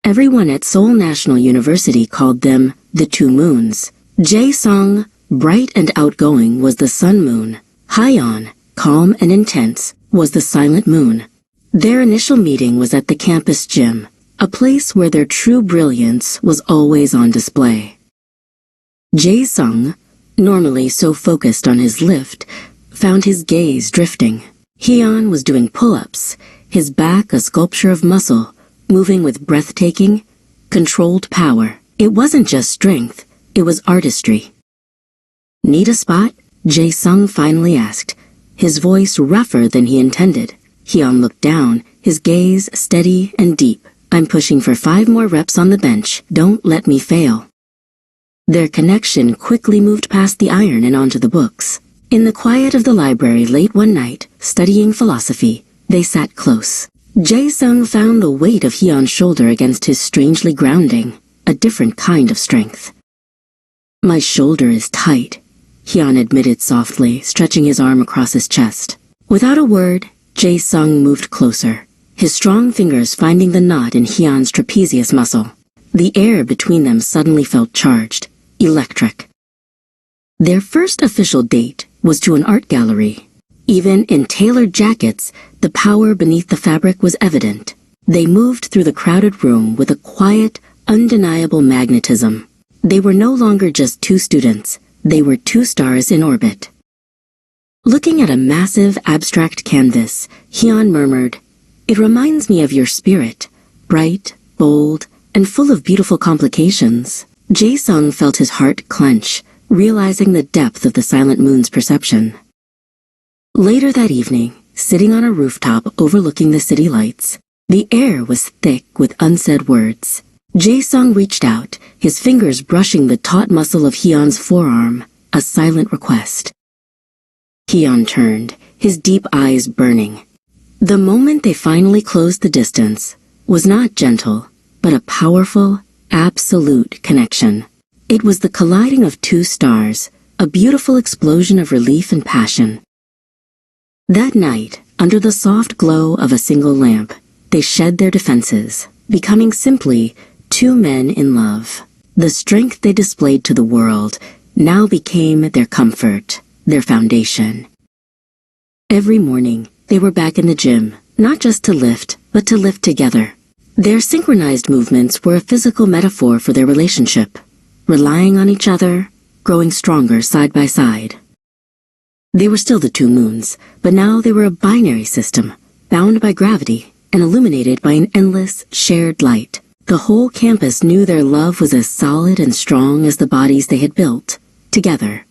Everyone at Seoul National University called them the two moons. Jae-sung, bright and outgoing, was the sun moon. Hyeon, calm and intense, was the silent moon. Their initial meeting was at the campus gym, a place where their true brilliance was always on display. Jae-sung, normally so focused on his lift, found his gaze drifting. Hyeon was doing pull-ups, his back a sculpture of muscle, moving with breathtaking, controlled power. It wasn't just strength, it was artistry. "Need a spot?" Jae-sung finally asked, his voice rougher than he intended. Hyeon looked down, his gaze steady and deep. "I'm pushing for 5 more reps on the bench. Don't let me fail." Their connection quickly moved past the iron and onto the books. In the quiet of the library late one night, studying philosophy, they sat close. Jae-sung found the weight of Hyeon's shoulder against his strangely grounding, a different kind of strength. "My shoulder is tight," Hyeon admitted softly, stretching his arm across his chest. Without a word, Jae-sung moved closer, his strong fingers finding the knot in Hyeon's trapezius muscle. The air between them suddenly felt charged, electric. Their first official date was to an art gallery. Even in tailored jackets, the power beneath the fabric was evident. They moved through the crowded room with a quiet, undeniable magnetism. They were no longer just two students, they were two stars in orbit. Looking at a massive, abstract canvas, Hyeon murmured, "It reminds me of your spirit, bright, bold, and full of beautiful complications." Jae-sung felt his heart clench, realizing the depth of the silent moon's perception. Later that evening, sitting on a rooftop overlooking the city lights, the air was thick with unsaid words. Jae-sung reached out, his fingers brushing the taut muscle of Hyeon's forearm, a silent request. Hyeon turned, his deep eyes burning. The moment they finally closed the distance was not gentle, but a powerful, absolute connection. It was the colliding of two stars, a beautiful explosion of relief and passion. That night, under the soft glow of a single lamp, they shed their defenses, becoming simply two men in love. The strength they displayed to the world now became their comfort, their foundation. Every morning, they were back in the gym, not just to lift, but to lift together. Their synchronized movements were a physical metaphor for their relationship, relying on each other, growing stronger side by side. They were still the two moons, but now they were a binary system, bound by gravity and illuminated by an endless, shared light. The whole campus knew their love was as solid and strong as the bodies they had built, together.